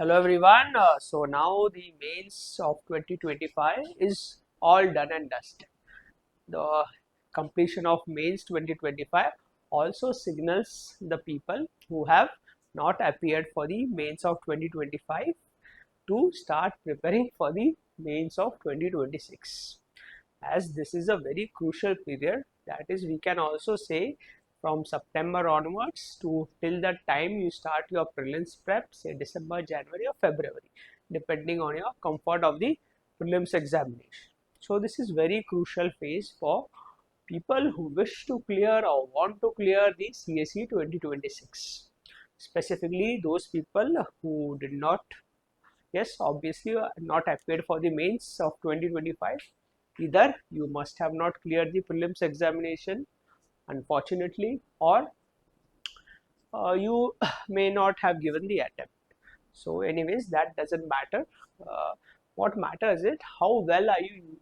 Hello everyone. So now the mains of 2025 is all done and dusted. The completion of mains 2025 also signals the people who have not appeared for the mains of 2025 to start preparing for the mains of 2026. As this is a very crucial period, that is, we can also say from September onwards to till the time you start your prelims prep, say December, January or February, depending on your comfort of the prelims examination. So this is very crucial phase for people who wish to clear or want to clear the CSE 2026. Specifically those people who did not, yes, obviously not appeared for the mains of 2025. Either you must have not cleared the prelims examination, unfortunately, or you may not have given the attempt. So anyways, that doesn't matter. What matters is how well are you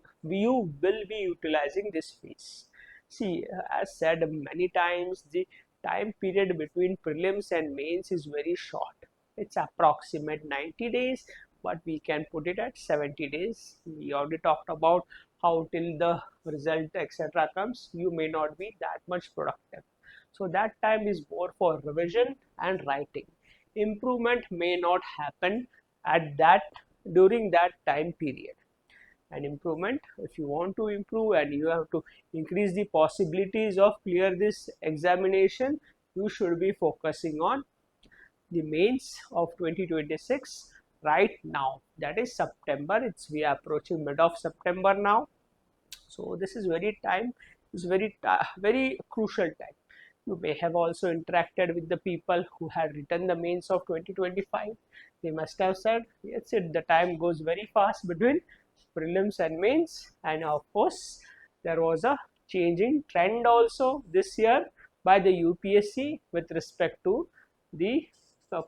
will be utilizing this phase. See, as said many times, the time period between prelims and mains is very short. It's approximate 90 days, but we can put it at 70 days. We already talked about how till the result etc. comes, you may not be that much productive. So that time is more for revision and writing. Improvement may not happen at that during that time period. And improvement, if you want to improve and you have to increase the possibilities of clear this examination, you should be focusing on the mains of 2026 right now. That is September. We are approaching mid of September now. So this is very crucial time. You may have also interacted with the people who had written the mains of 2025. They must have said, yes, the time goes very fast between prelims and mains, and of course there was a changing trend also this year by the UPSC with respect to the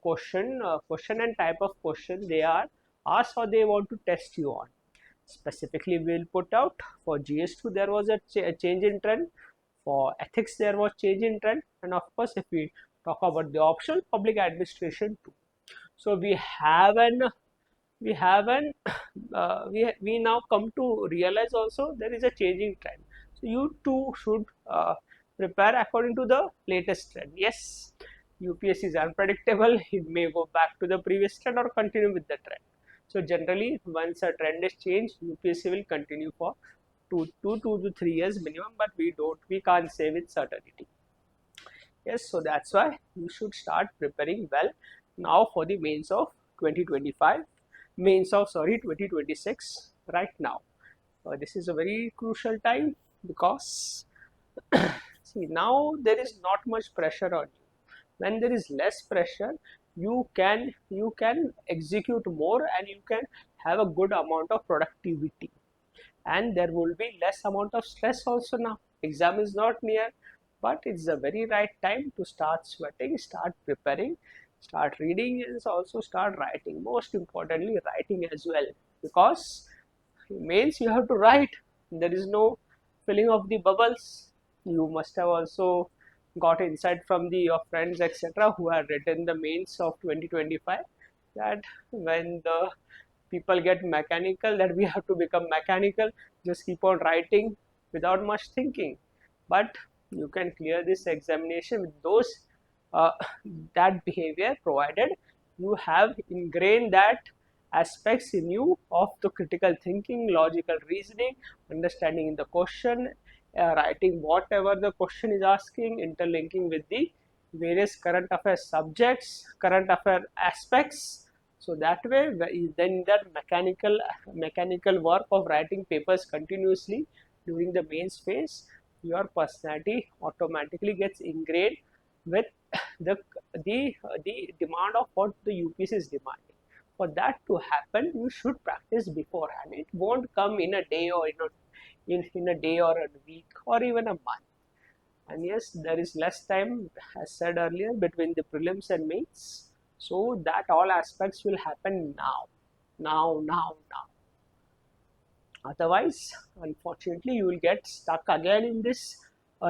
question and type of question they are asked or they want to test you on. Specifically, we will put out for GS2 there was a change in trend. For ethics there was change in trend, and of course if we talk about the optional, public administration too. So we now come to realize also there is a changing trend. So you too should prepare according to the latest trend. Yes, UPSC is unpredictable. It may go back to the previous trend or continue with the trend. So generally, once a trend is changed, UPSC will continue for 2 to 3 years minimum, but we can't say with certainty. Yes, so that's why you should start preparing well now for the mains of 2025, mains of 2026 right now. This is a very crucial time because see, now there is not much pressure on you. When there is less pressure, you can execute more and you can have a good amount of productivity, and there will be less amount of stress also. Now exam is not near, but it's the very right time to start sweating, start preparing, start reading, and also start writing. Most importantly, writing as well, because mains you have to write. There is no filling of the bubbles. You must have also got insight from your friends etc. who have written the mains of 2025 that when the people get mechanical, that we have to become mechanical, just keep on writing without much thinking. But you can clear this examination with those that behavior, provided you have ingrained that aspects in you of the critical thinking, logical reasoning, understanding in the question, writing whatever the question is asking, interlinking with the various current affairs subjects, current affair aspects. So that way, then that mechanical work of writing papers continuously during the mains phase, your personality automatically gets ingrained with the demand of what the UPSC is demanding. For that to happen, you should practice beforehand. It won't come in a day or in a day or a week or even a month. And yes, there is less time, as said earlier, between the prelims and mains, so that all aspects will happen now. Otherwise, unfortunately, you will get stuck again in this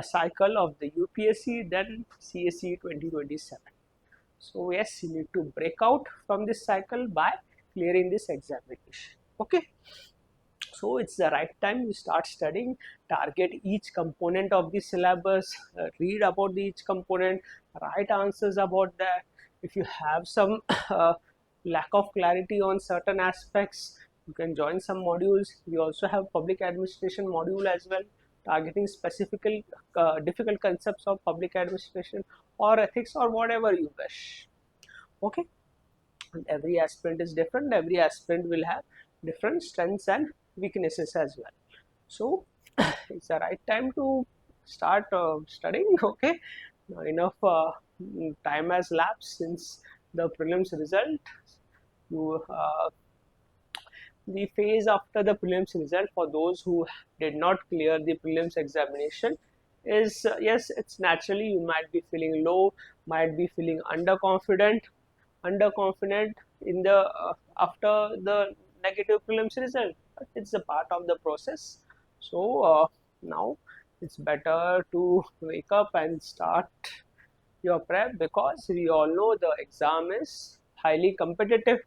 cycle of the UPSC, then CSE 2027. So yes, you need to break out from this cycle by clearing this examination. Okay, so it's the right time you start studying, target each component of the syllabus, read about each component, write answers about that. If you have some lack of clarity on certain aspects, you can join some modules. We also have public administration module as well, targeting specific difficult concepts of public administration or ethics or whatever you wish. Okay, and every aspirant is different, every aspirant will have different strengths and weaknesses as well. So it's the right time to start studying. Okay, now enough time has lapsed since the prelims result. You the phase after the prelims result for those who did not clear the prelims examination is yes, it's naturally you might be feeling low, might be feeling underconfident in the after the negative prelims result, but it's a part of the process. So now it's better to wake up and start your prep, because we all know the exam is highly competitive.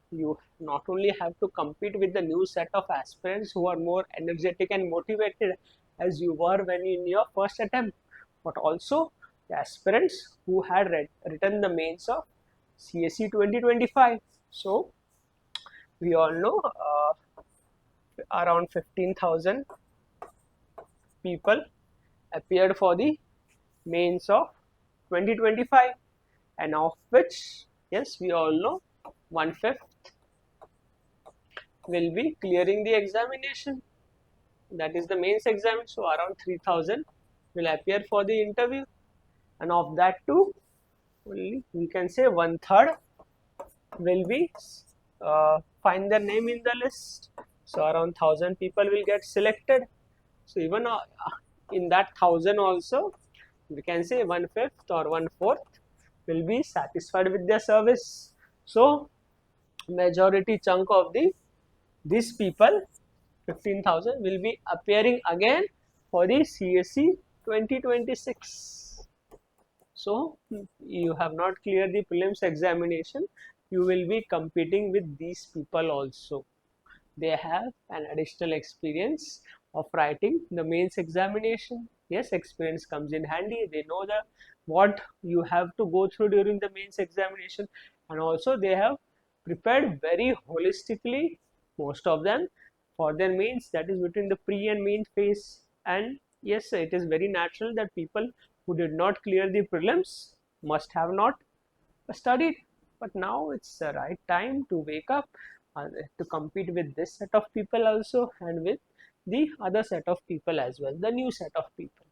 You not only have to compete with the new set of aspirants who are more energetic and motivated as you were when in your first attempt, but also the aspirants who had written the mains of CSE 2025. So we all know around 15,000 people appeared for the mains of 2025, and of which, yes, we all know 1/5 will be clearing the examination. That is the mains exam. So around 3,000 will appear for the interview, and of that too, only we can say 1/3 will be find their name in the list. So around 1,000 people will get selected. So even in that 1,000 also, we can say 1/5 or 1/4 will be satisfied with their service. So majority chunk of these people, 15,000, will be appearing again for the CSE 2026. So you have not cleared the prelims examination, you will be competing with these people also. They have an additional experience of writing the mains examination. Yes, experience comes in handy. They know the what you have to go through during the mains examination, and also they have prepared very holistically, most of them, for their mains, that is between the pre and main phase. And yes, it is very natural that people who did not clear the prelims must have not studied, but now it's the right time to wake up to compete with this set of people also, and with the other set of people as well, the new set of people.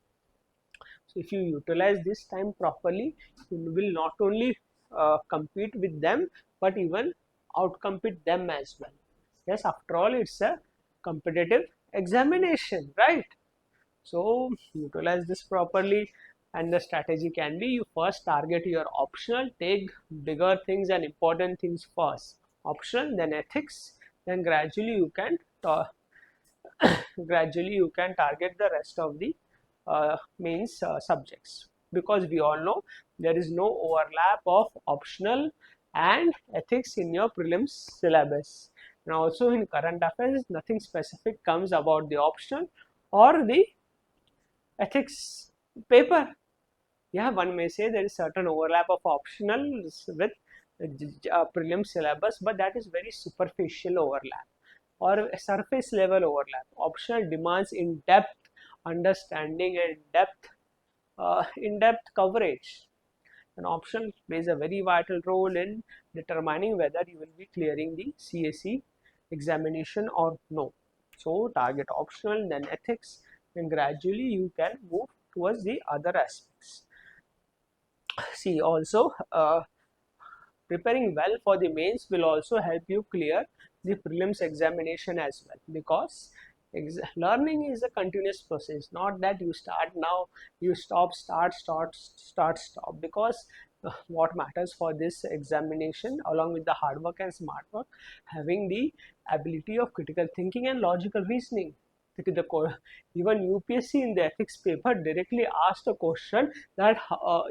So if you utilize this time properly, you will not only compete with them, but even outcompete them as well. Yes, after all, it's a competitive examination, right? So utilize this properly, and the strategy can be, you first target your optional, take bigger things and important things first, optional, then ethics, then gradually you can target the rest of the mains subjects, because we all know there is no overlap of optional and ethics in your prelims syllabus, and also in current affairs nothing specific comes about the optional or the ethics paper. Yeah, one may say there is certain overlap of optionals with prelim syllabus, but that is very superficial overlap or a surface level overlap. Optional demands in-depth understanding and in-depth coverage. An option plays a very vital role in determining whether you will be clearing the CSE examination or no. So target optional, then ethics, and gradually you can move towards the other aspects. See, also preparing well for the mains will also help you clear the prelims examination as well, because learning is a continuous process, not that you start now, you stop, because what matters for this examination, along with the hard work and smart work, having the ability of critical thinking and logical reasoning. Even UPSC in the ethics paper directly asked a question that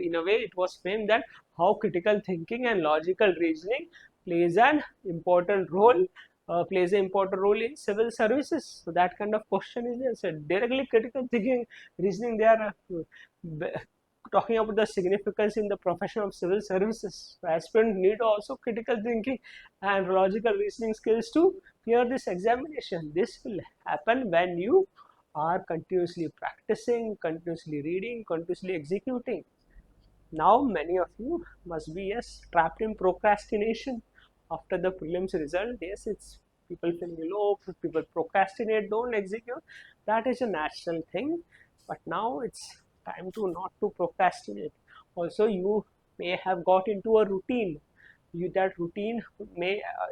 in a way it was framed that how critical thinking and logical reasoning plays an important role in civil services. So that kind of question is there. So directly critical thinking, reasoning, they are talking about the significance in the profession of civil services. So aspirants need also critical thinking and logical reasoning skills to clear this examination. This will happen when you are continuously practicing, continuously reading, continuously executing. Now many of you must be, yes, trapped in procrastination after the prelims result. Yes, it's people feeling low, people procrastinate, don't execute. That is a natural thing. But now it's time to not to procrastinate. Also, you may have got into a routine. That routine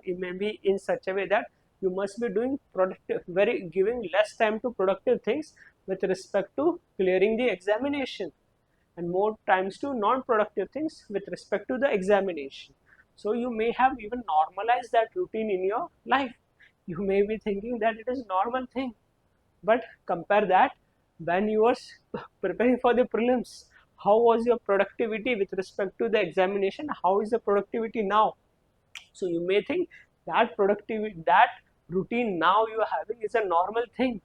it may be in such a way that you must be doing productive, very giving less time to productive things with respect to clearing the examination, and more times to non-productive things with respect to the examination. So you may have even normalized that routine in your life. You may be thinking that it is normal thing, but compare that when you were preparing for the prelims. How was your productivity with respect to the examination? How is the productivity now? So you may think that productivity, that routine now you are having is a normal thing,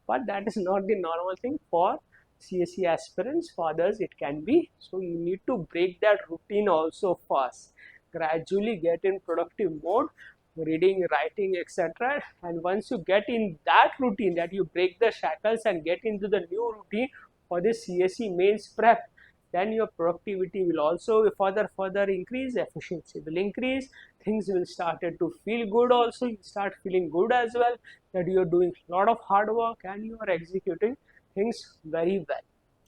but that is not the normal thing for CSE aspirants. For others it can be. So you need to break that routine also first. Gradually get in productive mode, reading, writing, etc. And once you get in that routine, that you break the shackles and get into the new routine for the CSE mains prep, then your productivity will also further increase, efficiency will increase, things will started to feel good. Also you start feeling good as well, that you are doing a lot of hard work and you are executing things very well.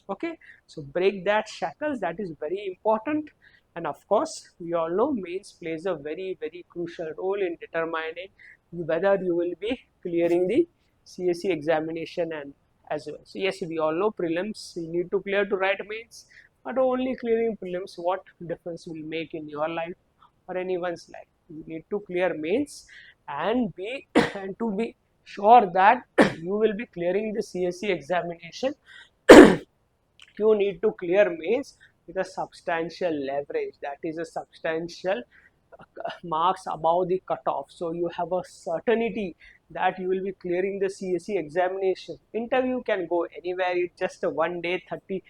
Okay, so break that shackles, that is very important. And of course we all know mains plays a very crucial role in determining whether you will be clearing the CSE examination and as well. So yes, we all know prelims you need to clear to write mains, but only clearing prelims, what difference will make in your life or anyone's life? You need to clear mains and be and to be sure that you will be clearing the CSE examination. You need to clear mains with a substantial leverage, that is a substantial marks above the cutoff. So you have a certainty that you will be clearing the CSE examination. Interview can go anywhere, it's just a one day 30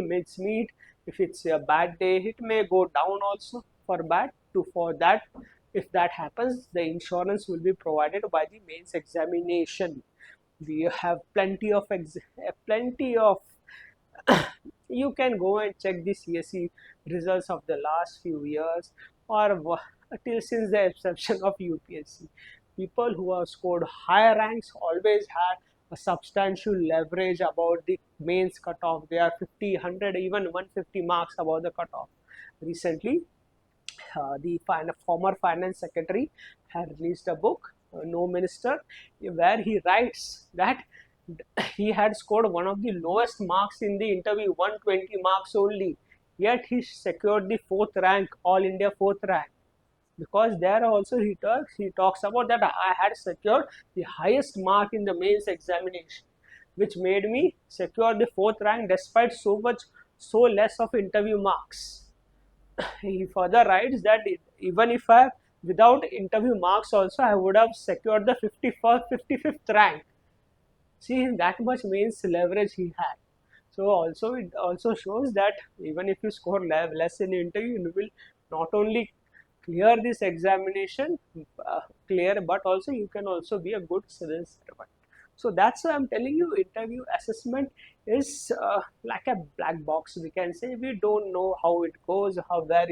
minutes meet. If it's a bad day, it may go down also. For that, if that happens, the insurance will be provided by the mains examination. We have plenty of you can go and check the CSE results of the last few years, or till since the inception of UPSC. People who have scored higher ranks always had a substantial leverage about the mains cutoff. They are 50, 100, even 150 marks above the cutoff. Recently, the former finance secretary had released a book, No Minister, where he writes that he had scored one of the lowest marks in the interview, 120 marks only, yet he secured the 4th rank, all India 4th rank. Because there also he talks about that I had secured the highest mark in the mains examination, which made me secure the 4th rank despite so less of interview marks. He further writes that even if without interview marks also, I would have secured the 55th rank. See, that much means leverage he had. So also it also shows that even if you score less in interview, you will not only clear this examination, but also you can also be a good civil servant. So that's why I'm telling you, interview assessment is like a black box. We can say we don't know how it goes, where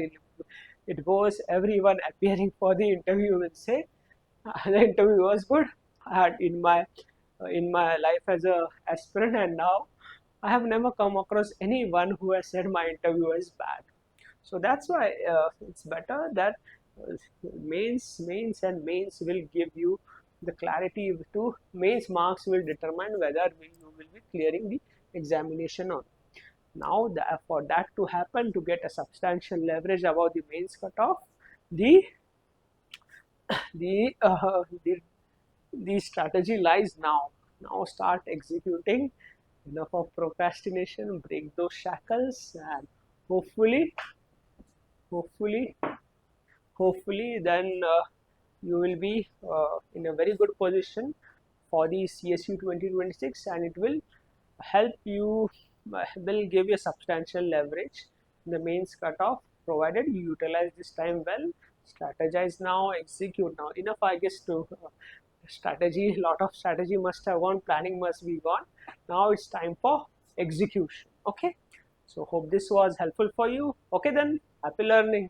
it goes. Everyone appearing for the interview will say the interview was good. I had in my life as a aspirant, and now I have never come across anyone who has said my interview is bad. So that's why it's better that mains will give you the clarity. To mains marks will determine whether you will be clearing the examination or not. Now for that to happen, to get a substantial leverage above the mains cutoff, the the the strategy lies now Now start executing. Enough of procrastination, break those shackles, and hopefully, hopefully, hopefully then you will be in a very good position for the CSU 2026, and it will help you, will give you a substantial leverage in the mains cutoff, provided you utilize this time well, strategize now, execute now. Enough, I guess, to strategy. A lot of strategy must have gone, planning must be gone. Now it's time for execution. Okay, so hope this was helpful for you. Okay then, happy learning.